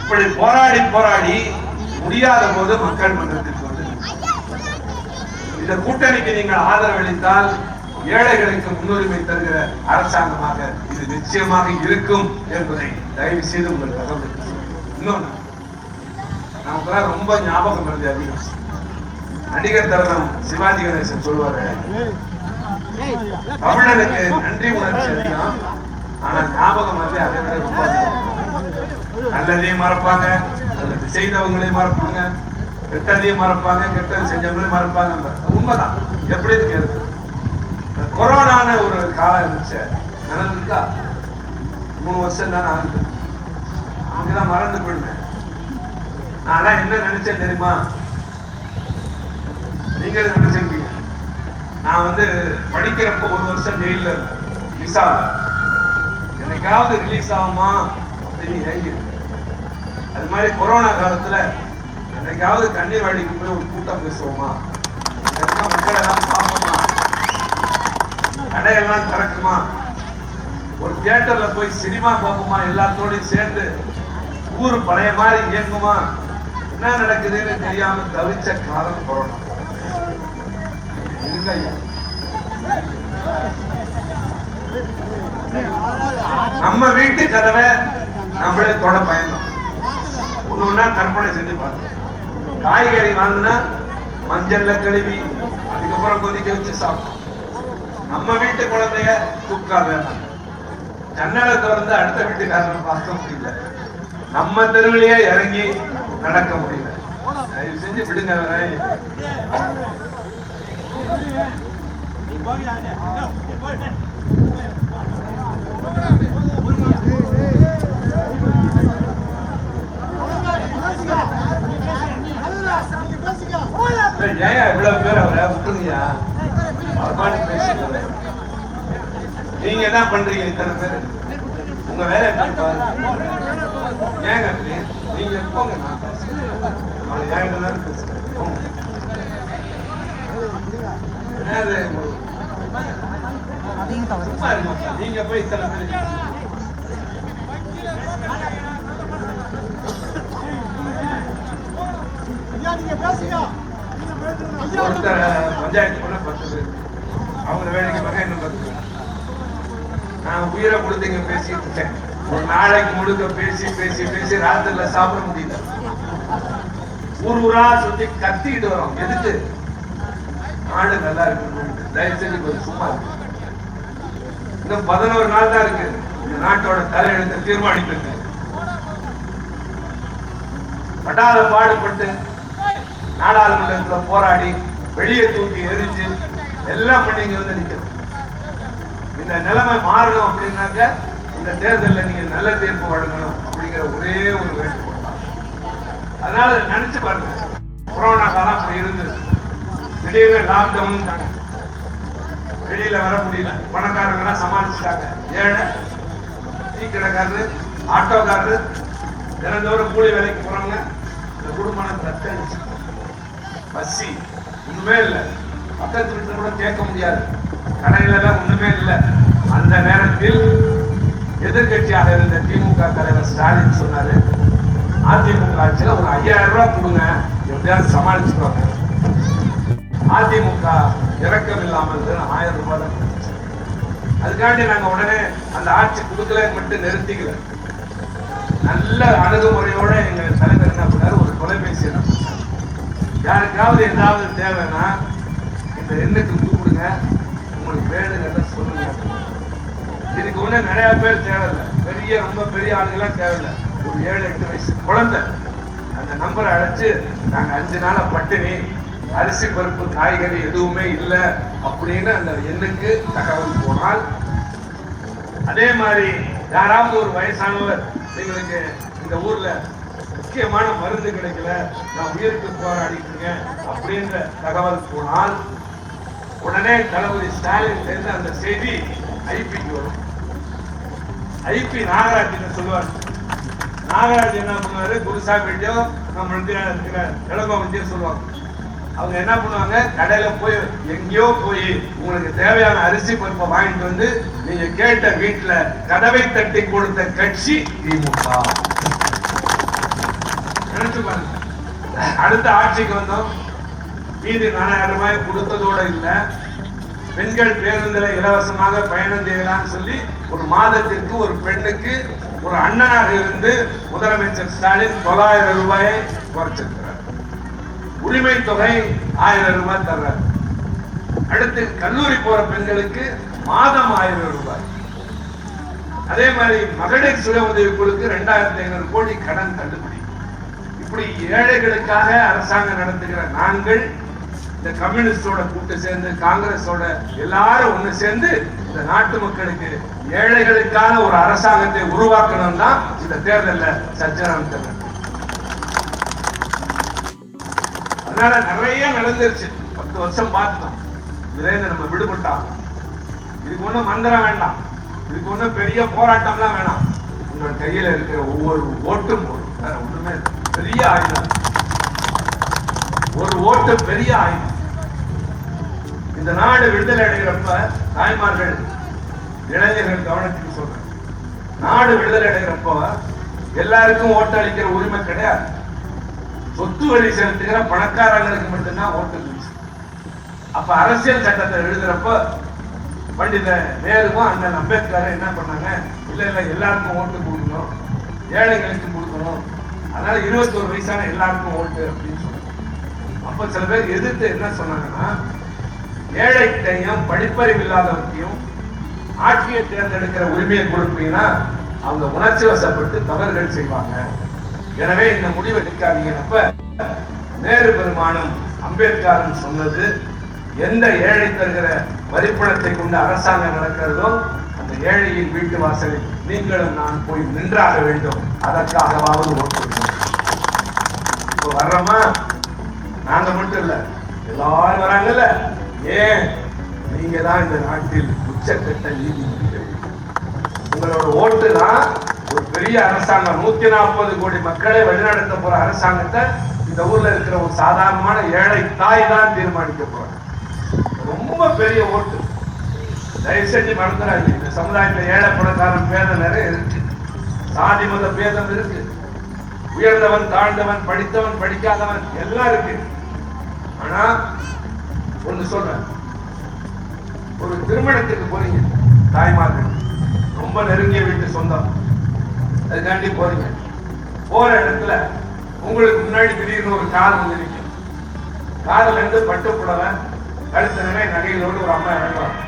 S3: இப்படி போராடி போராடி முடியாத போது மக்கள் மன்றத்திற்கு வந்து இந்த கூட்டணிக்கு நீங்கள் ஆதரவளித்தால் ஏழைகளுக்கு முன்னுரிமை தருகிற அரசாங்கமாக இது நிச்சயமாக இருக்கும் என்பதை தயவு செய்து உங்கள் தகவல். இன்னொன்று நமக்குலாம் ரொம்ப ஞாபகம் வருது அதிகம். நடிகர் தரகம் சிவாஜி கணேசன் சொல்வாரு, தமிழனுக்கு நன்றி உணர்ச்சி அதிகம், ஆனா ஞாபகம் வந்து அதை விட ரொம்ப நல்லதையும் மறப்பாங்க, நல்லது செய்தவங்களையும் மறப்பாங்க, கெட்டதையும் மறப்பாங்க, கெட்டது செஞ்சவங்களையும் மறப்பாங்க. உண்மைதான். எப்படி இருக்கு? கொரோனான ஒரு காலம் இருந்துச்சு, நடந்துருக்கா? 3 வருஷம் தானே ஆகுது. அவங்கதான் மறந்து போயிடுவேன். நான் என்ன நினைச்சேன் தெரியுமா? நீங்க நினைச்சிருக்கீங்க. நான் படிக்கிறப்ப 1 வருஷம் ஜெயில விசா என்னைக்காவது ரிலீஸ் ஆகுமா அப்படின்னு ஏங்கி. அது மாதிரி கொரோனா காலத்துல என்னைக்காவது கன்னிவாடிக்கு போய் ஒரு கூட்டம் பேசுவோமா, மக்கள் எல்லாம் பார்ப்போமா, கடையெல்லாம் திறக்குமா, ஒரு தியேட்டர்ல போய் சினிமா பார்ப்போமா, எல்லாத்தோடையும் சேர்ந்து ஊர் பழைய மாதிரி இயங்குமா, என்ன நடக்குதுன்னு தெரியாம தவிச்ச காலம் கொரோனா. நம்ம வீட்டு கதவை நம்மளே தொட பயணம் ஒண்ணு கற்பனை செஞ்சு பார்க்கணும். காய்கறி வாங்கினா மஞ்சள்ல கழுவி அதுக்கப்புறம் கொதிக்க வச்சு சாப்பிடும். நம்ம வீட்டு குழந்தைய தூக்கா வேணாம், ஜன்னலை திறந்து அடுத்த வீட்டுக்காரனை பார்க்க முடியல, நம்ம தெருவிலேயே இறங்கி நடக்க முடியல. தயவு செஞ்சு விடுங்க. ஏன் இவ்வளவு பேர் அவரை விட்டுருங்கயா, நீங்க என்ன பண்றீங்க? இத்தனை பேர் உங்க வேலை ஏங்க நீங்க போங்க, நீங்க போய் இத்தனை பேர் ஒருத்தர் பஞ்சாயத்து பண்ண 10 பேர், அவங்க வேலைக்கு பார்க்க இன்னும் 10 பேர். நான் உயிரை கொடுத்தீங்க பேசிட்டு இருக்கேன். ஒரு நாளைக்கு முழுக்க பேசி பேசி பேசி ராத்திரில சாப்பிட முடியல. ஊர் ஊரா சுத்தி கத்திக்கிட்டு வரோம். எதுக்கு? நாடு நல்லா இருக்கு. தயவு செஞ்சு கொஞ்சம் சும்மா இருக்கு. இன்னும் 11 நாள் தான் இருக்கு இந்த நாட்டோட தலையெழுத்தை தீர்மானிக்கிறது. படாத பாடுபட்டு நாடாளுமன்றத்துல போராடி வெளியே தூக்கி எரிஞ்சு எல்லாம் பண்ணி இங்க நிற்கணும். இந்த நிலைமை மாறணும் அப்படின்னாக்க இந்த தேர்தலில் நீங்க நல்ல தீர்ப்பு வழங்கணும் அப்படிங்கிற ஒரே ஒரு வேண்டுகோள். அதனால நினைச்சு பாருங்க, கொரோனா காலம் அப்படி இருந்தது. திடீர்னு லாக்டவுன், வெளியில வர முடியல, பணக்காரங்க எல்லாம் சமாளிச்சுட்டாங்க. ஏழை டீ கடைக்காரரு, ஆட்டோக்காரரு, தினந்தோறும் கூலி வேலைக்கு போறவங்க, இந்த குடும்பம் தத்தளிச்சு பசி ஒண்ணுமே இல்லை. பக்கத்து வீட்டுல கூட கேட்க முடியாது, கடையில எல்லாம் ஒண்ணுமே இல்லை. அந்த நேரத்தில் எதிர்கட்சியாக இருந்த திமுக தலைவர் ஸ்டாலின் சொன்னாரு, அதிமுக ஆட்சியில ஒரு 5000 ரூபாய் கொடுங்க, எப்படியாவது சமாளிச்சுருவாங்க. அதிமுக இறக்கம் இல்லாமல் 1000 ரூபாய் தான் கொடுத்துச்சு. அதுக்காண்டி நாங்க உடனே அந்த ஆட்சி கொடுக்கல மட்டும் நிறுத்திக்கல. நல்ல அணுகுமுறையோட எங்க தலைவர் என்ன பண்ணாரு, ஒரு தொலைபேசி என்ன பண்ணாரு, யாருக்காவது ஏதாவது தேவைன்னா இந்த எண்ணுக்கு கூப்பிடுங்க, உங்களுக்கு வேணுங்கிறத சொல்லுங்க. இதுக்கு ஒண்ணு நிறைய பேர் தேவையில்லை, ரொம்ப பெரிய ஆளுங்கெல்லாம் தேவையில்லை. ஒரு 7-8 வயசு குழந்தை அந்த நம்பரை அழைச்சு, நாங்க 5 நாளா பட்டினி, அரிசி பருப்பு காய்கறி எதுவுமே இல்லை அப்படின்னு அந்த எண்ணுக்கு தகவல் போனால், அதே மாதிரி யாராவது ஒரு வயசானவர் எங்களுக்கு இந்த ஊர்ல முக்கியமான மருந்து கிடைக்கல, நான் உயிருக்கு போராடிட்டு இருக்கேன் அப்படின்ற தகவல் போனால் உடனே தளபதி ஸ்டாலின் சேர்ந்து அந்த செய்தி ஐபிக்கு வரும். ஐபி நாகராஜ் சொல்லுவார். நாகராஜ் என்ன பண்ணுவாரு, குருசாமியோ நம்மளுக்கு இளங்கோவத்தியோ சொல்லுவாங்க. அவங்க என்ன பண்ணுவாங்க, கடையில போய் எங்கேயோ போய் உங்களுக்கு தேவையான அரிசி பருப்பை வாங்கிட்டு வந்து நீங்க கேட்ட வீட்டுல கதவை தட்டி கொடுத்த கட்சி திமுக. நினைச்சு பாருங்க. அடுத்த ஆட்சிக்கு வந்தோம், மீதி 4000 ரூபாய் கொடுத்ததோட இல்ல, பெண்கள் பேருந்துல இலவசமாக பயணம் செய்யலாம்னு சொல்லி ஒரு மாதத்திற்கு ஒரு பெண்ணுக்கு ஒரு அண்ணனாக இருந்து முதலமைச்சர் ஸ்டாலின் 900 ரூபாயை குறைச்சிருக்கிறார். உரிமை தொகை 1000 ரூபாய் தர்றார். அடுத்து கல்லூரி போற பெண்களுக்கு மாதம் 1000 ரூபாய். அதே மாதிரி மகளிர் சுய உதவி குழுக்கு 2500 கோடி கடன் தள்ளுபடி. இப்படி ஏழைகளுக்காக அரசாங்கம் நடத்துகிற நாங்கள் இந்த கம்யூனிஸ்டோட கூட்டு சேர்ந்து காங்கிரஸோட எல்லாரும் ஒண்ணு சேர்ந்து இந்த நாட்டு மக்களுக்கு ஏழைகளுக்கான ஒரு அரசாங்கத்தை உருவாக்கணும் தான் இந்த தேர்தலில் சஜ்ஜனம். அதனால நிறைய நடந்துருச்சு. 10 வருஷம் பார்த்துட்டோம். இதுல இருந்து நம்ம விடுபட்டோம். இதுக்கு ஒண்ணும் மந்திரம் வேண்டாம், இதுக்கு ஒண்ணும் பெரிய போராட்டம்லாம் வேணாம். உங்கள் கையில இருக்கிற ஒவ்வொரு ஓட்டும் வேற ஒண்ணுமே பெரிய ஆயுதம். ஒரு ஓட்டு பெரிய ஆயுதம். இந்த நாடு விடுதலை அடைகிறப்ப தாய்மார்கள் இளைஞர்கள் கவனத்துக்கு சொல்றேன், நாடு விடுதலை அடைகிறப்போ எல்லாருக்கும் ஓட்டு அளிக்கிற உரிமை கிடையாது. சொத்து வரி செலுத்துகிற பணக்காரங்களுக்கு மட்டும்தான் ஓட்டு இருந்துச்சு. அப்ப அரசியல் சட்டத்தை எழுதுறப்ப பண்டித நேருவும் அண்ணன் அம்பேத்கர் என்ன பண்ணாங்க, இல்ல இல்ல எல்லாருக்கும் ஓட்டு கொடுக்கணும், ஏழைகளுக்கு கொடுக்கணும், அதனால 21 வயசான எல்லாருக்கும் ஓட்டு அப்படின்னு சொன்னாங்க. அப்ப சில பேர் எதிர்த்து என்ன சொன்னாங்கன்னா, ஏழைத்தையும் படிப்பறிவு இல்லாதவற்றையும் ஆட்சியை தேர்ந்தெடுக்கிற உரிமையை கொடுப்பீங்கன்னா அவங்க உணர்ச்சி வசப்பட்டு தவறுகள் செய்வாங்க, எனவே இந்த முடிவை எடுக்காதீங்கன்னப்ப நேரு பெருமானும் அம்பேத்கரும் சொன்னது, எந்த ஏழை தருகிற வரிப்பணத்தை கொண்டு அரசாங்கம் நடக்கிறதோ அந்த ஏழையின் வீட்டு வாசலில் நீங்களும் நான் போய் நின்றாக வேண்டும், அதற்காகவாவது ஓட்டு. இப்போ வர்றோமா, நாங்க மட்டும் இல்ல எல்லாரும் வராங்கல்ல. ஏன்? நீங்க தான் இந்த நாட்டில் உச்சக்கட்ட நீதிபதிகள். உங்களோட ஓட்டு தான் ஒரு பெரிய அரசாங்கம், 140 கோடி மக்களை வழிநடத்த போற அரசாங்கத்தை இந்த ஊர்ல இருக்கிற ஒரு சாதாரணமான ஏழை தாய் தான் தீர்மானிக்க போறாங்க. ரொம்ப பெரிய ஓட்டு. தயவு செஞ்சு மறந்துடாது, இந்த சமுதாயத்தில் ஏழை பணக்காரன் பேதம் நிறைய இருக்கு, சாதி மத பேதம் இருக்கு, உயர்ந்தவன் தாழ்ந்தவன், படித்தவன் படிக்காதவன் எல்லாம் இருக்கு. ஆனா ஒண்ணு சொல்றேன், ஒரு திருமணத்துக்கு போறீங்க, தாய்மார்கள் ரொம்ப நெருங்கிய வீட்டு சொந்தம், அதுக்காண்டி போறீங்க. போற இடத்துல உங்களுக்கு முன்னாடி திடீர்னு ஒரு கார் வந்து நிற்கும். கார்ல இருந்து பட்டு புடவை, கழுத்து நிறைய நகைகளோடு ஒரு அம்மா இறங்குவாங்க.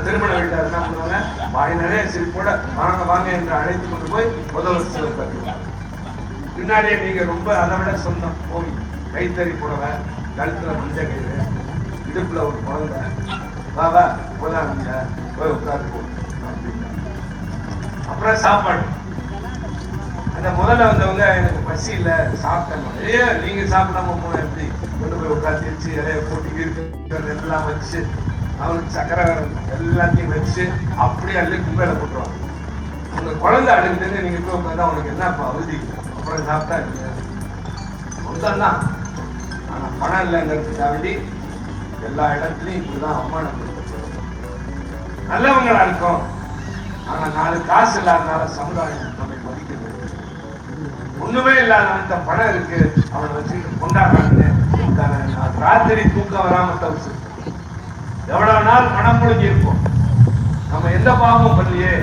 S3: திருமண வீட்டார் என்ன பண்ணுவாங்க, வாய் நிறைய சிரிப்போட வாங்க வாங்க என்று அழைத்து கொண்டு போய் முதல் பின்னாடியே நீங்க ரொம்ப அதை விட சொந்தம் போய் கைத்தறி புடவை, கழுத்துல மஞ்சள் கயிறு, இடுப்புல ஒரு குழந்தை, பாபா போதாங்க போய் உட்காந்து. அப்புறம் சாப்பாடு. அந்த முதல்ல வந்தவங்க எனக்கு பசி இல்லை சாப்பிட்டாங்க, நீங்க சாப்பிடாம போன எப்படி, கொண்டு போய் உட்காந்து வச்சு இலைய போட்டு இருக்கிறது எல்லாம் வச்சு அவனுக்கு சக்கரை எல்லாத்தையும் வச்சு அப்படியே அள்ளி கும்பையில போட்டுருவாங்க. உங்க குழந்தை அழுகுதுன்னு நீங்க போய் உட்காந்து அவனுக்கு என்னப்பா அவதி, அப்புறம் சாப்பிட்டா சொந்தம் தான். ஆனா பணம் இல்லைங்கிறதுக்காண்டி எல்லா இடத்துலையும் இப்படிதான் அவமானம். நல்லவங்களா இருக்கும், ஆனா 4 காசு இல்லாதனால சமுதாயம் நம்மை மதிக்கிறது. ஒண்ணுமே இல்லாதவன் பணம் இருக்கு அவனை வச்சுக்கிட்டு கொண்டாடுறாங்க. ராத்திரி தூக்கம் வராம தவிச்சு எவ்வளவு நாள் பணம் முழுங்கி இருப்போம். நம்ம எந்த பாவமும் பண்ணலையே,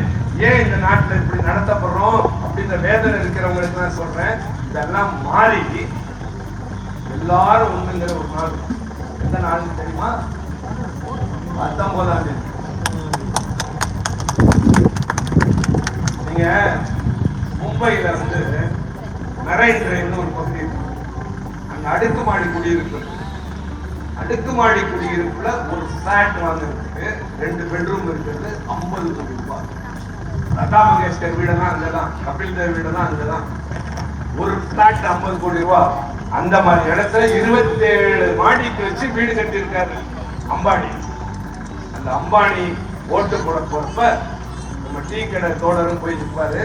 S3: ஏன் இந்த நாட்டுல இப்படி நடத்தப்படுறோம் அப்படின்ற வேதனை இருக்கிறவங்களுக்கு நான் சொல்றேன், இதெல்லாம் மாறி எல்லாரும் ஒண்ணுங்கிற ஒரு நாள். எந்த நாள் தெரியுமா? 19ஆம் தேதி. நீங்க மும்பையில வந்து நரேந்திரன்னு ஒரு பகுதி இருக்கு, அங்க அடுக்குமாடி குடியிருப்பு. அடுக்குமாடி குடியிருப்புல ஒரு பிளாட் வாங்குறதுக்கு 2 பெட்ரூம் இருக்கிறது 50 கோடி ரூபாய். லதா மங்கேஷ்கர் வீடெல்லாம் அங்கதான், கபில் தேவ் வீடெல்லாம் அங்கதான். ஒரு பிளாட் 50 கோடி ரூபாய். அந்த மாதிரி இடத்துல 27 மாடிக்கு வச்சு வீடு கட்டியிருக்காரு அம்பானி. அந்த அம்பானி ஓட்டு போட போறப்ப நம்ம டீ கடை தோழரும் போய் நிற்பாரு.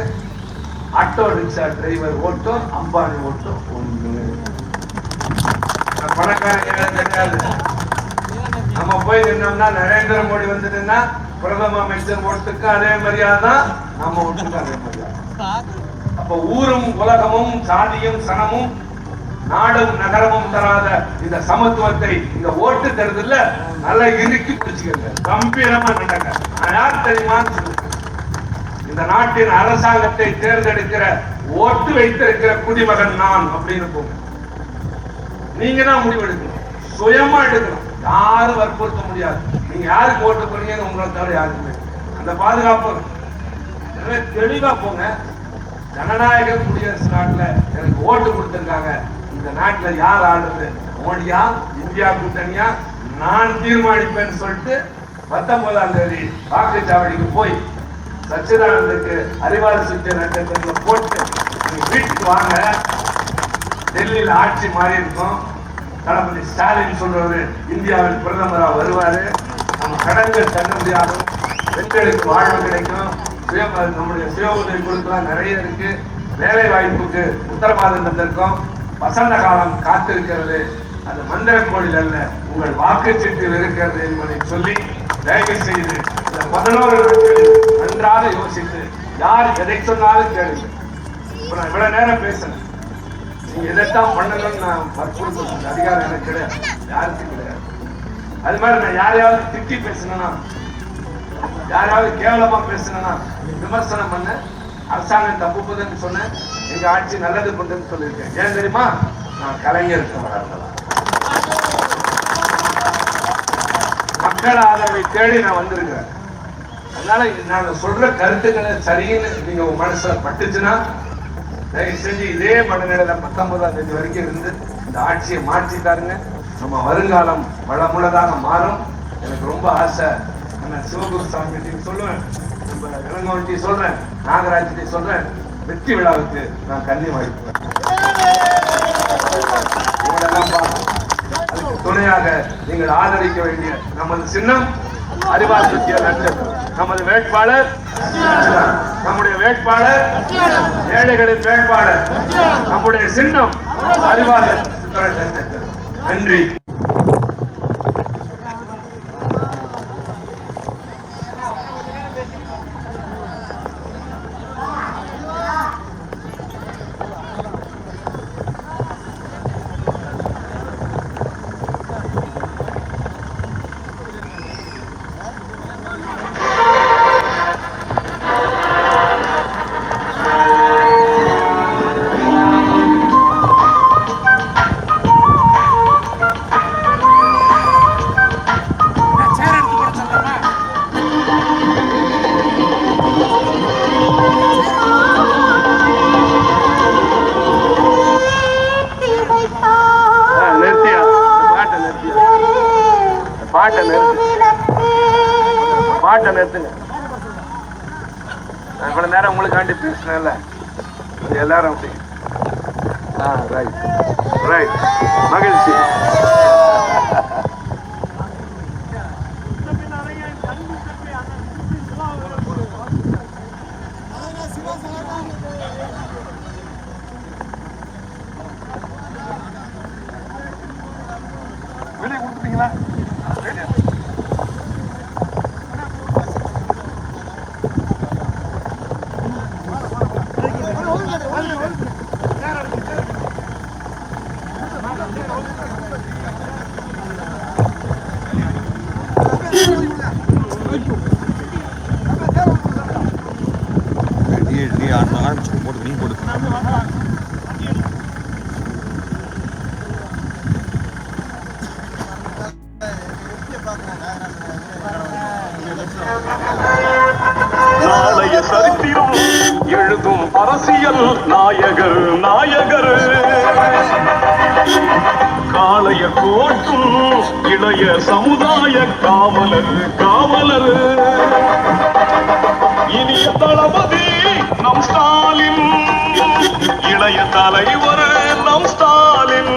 S3: ஆட்டோ ரிக்ஷா டிரைவர் ஓட்டும் அம்பானி ஓட்டும் ஒண்ணு. பணக்காரங்க கிடையாது. நம்ம போய் நின்னோம்னா நரேந்திர மோடி வந்துட்டுன்னா பிரதம அமைச்சர் ஓட்டுக்கு அதே மரியாதை தான், நம்ம ஓட்டுக்கு அதே மரியாதை. அப்ப ஊரும் உலகமும் சாதியும் சனமும் நாடும் நகரமும் தராத இந்த சமத்துவத்தை இந்த ஓட்டு தேர்தல்ல நல்லா இறுக்கி பிடிச்சுக்கங்க, கம்பீரமா நடங்க. யார் தெரியுமா? இந்த நாட்டின் அரசாங்கத்தை தேர்ந்தெடுக்கிற ஓட்டு வைத்திருக்கிற குடிமகன் நான் அப்படின்னு போங்க. நீங்க தான் முடிவெடுக்கணும், சுயமா எடுக்கணும், யாரும் வற்புறுத்த முடியாது. நீங்க யாருக்கு ஓட்டு போறீங்கன்னு உங்களை தவிர யாருக்குமே அந்த பாதுகாப்பு. எனவே தெளிவா போங்க. ஜனநாயக குடியரசு நாட்டுல எனக்கு ஓட்டு கொடுத்திருக்காங்க. இந்த நாட்டுல யார் ஆளுது, மோடியா இந்தியா கூட்டணியா, நான் தீர்மானிப்பேன்னு சொல்லிட்டு 19ஆம் தேதி வாக்குச்சாவடிக்கு போய் சச்சிதானந்துக்கு அறிவாலய சுத்திய நட்சத்திரத்துல போட்டு வீட்டுக்கு வாங்க. டெல்லியில் ஆட்சி மாறி இருக்கும். தளபதி ஸ்டாலின் சொல்றது இந்தியாவின் பிரதமரா வருவாரு. நம்ம கடன்கள் தள்ள முடியாது, பெண்களுக்கு வாழ்வு கிடைக்கும், நம்முடைய சுய உதவி குழுக்கெல்லாம் நிறைய இருக்கு, வேலை வாய்ப்புக்கு உத்தரவாதம் தந்திருக்கோம், வசந்த காலம் காத்திருக்கிறது. அது மந்திர கோயில் அல்ல, உங்கள் வாக்குச்சீட்டில் இருக்கிறது என்பதை சொல்லி தயவு செய்து இந்த 11 நாட்களில் நன்றாக யோசித்து யார் எதை சொன்னாலும் கேளுங்க. இப்ப நான் இவ்வளவு நேரம் பேசுறேன், நீங்க எதைத்தான் பண்ணணும்னு நான் வற்புறுத்த அதிகாரம் எனக்கு கிடையாது, யாருக்கும் கிடையாது. அது மாதிரி நான் யாரையாவது திட்டி பேசினா, யாராவது கேவலமா பேசினா விமர்சனம் பண்ண, அரசாங்கம் தப்பு பண்ணுன்னு சொன்னேன், எங்க ஆட்சி நல்லது பண்ணுன்னு சொல்லியிருக்கேன். ஏன் தெரியுமா? நான் கலைஞருக்கு வராதலாம், மக்கள் ஆதரவை தேடி நான் வந்திருக்கிறேன். அதனால நான் சொல்ற கருத்துக்களை சரின்னு நீங்க உங்க மனசுல பட்டுச்சுன்னா தயவு செஞ்சு இதே மனநிலையில 19ஆம் தேதி வரைக்கும் இருந்து இந்த ஆட்சியை மாற்றிட்டாருங்க. நம்ம வருங்காலம் வளமுள்ளதாக மாறும். எனக்கு ரொம்ப ஆசை. நான் சிவகுரு சாமி சொல்லுவேன், இளங்கோவன்ட்டி சொல்றேன், நாகராஜ்டி சொல்றேன், வெற்றி விழாவுக்கு நான் கண்ணி வாய்ப்புவேன். அதுக்கு துணையாக நீங்கள் ஆதரிக்க வேண்டிய நமது சின்னம் அறிவாலய சுத்திய நட்சத்திரம். நமது வேட்பாளர், நம்முடைய வேட்பாளர் ஏழைகளின் வேட்பாளர், நம்முடைய சின்னம் அறிவாலய நட்சத்திரம். நன்றி. பாட்டை நிறுத்துங்க. இவ்வளவு நேரம் உங்களுக்காண்டி பேசினேன்ல, எல்லாரும் அப்படி ரைட் ரைட் மகிழ்ச்சி. வெளியே கொடுத்துட்டீங்களா? போட்டு நீ போட்டு
S4: நாளைய சரித்திரம் எழுதும் அரசியல் நாயகர் நாயகர், காளைய கோட்டும் இளைய சமுதாய காவலர் காவலர், இனிய தளபதி நம் ஸ்டாலின், இளைய தலைவர் நம் ஸ்டாலின்,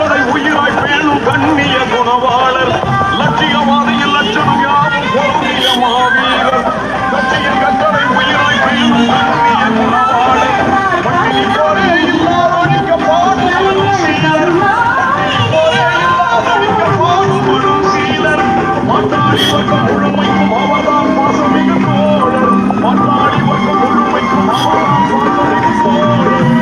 S4: கட்டளை உயிராய் பேணும் கண்ணிய குணவாளர் லட்சியவாதியில் லட்சணம் யாரும் பொருந்திய மாவீரர் கட்சியின் கட்டளை உயிராய் பேணும் கண்ணிய குணவாளர் பட்டினி போரே இல்லாதொழிக்க பாடுபடும் சீலர் போரே இல்லாதொழிக்க பாடுபடும் சீலர் மாட்டாடி வர்க்கம் முழுமைக்கும் அவர்தான் பாசமிகு தோழர் மாட்டாடி வர்க்கம் முழுமைக்கும் அவர்தான் பாசமிகு தோழர்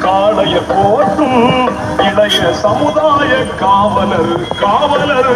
S4: காளைய போற்றும் இளைய சமுதாய காவலர் காவலர்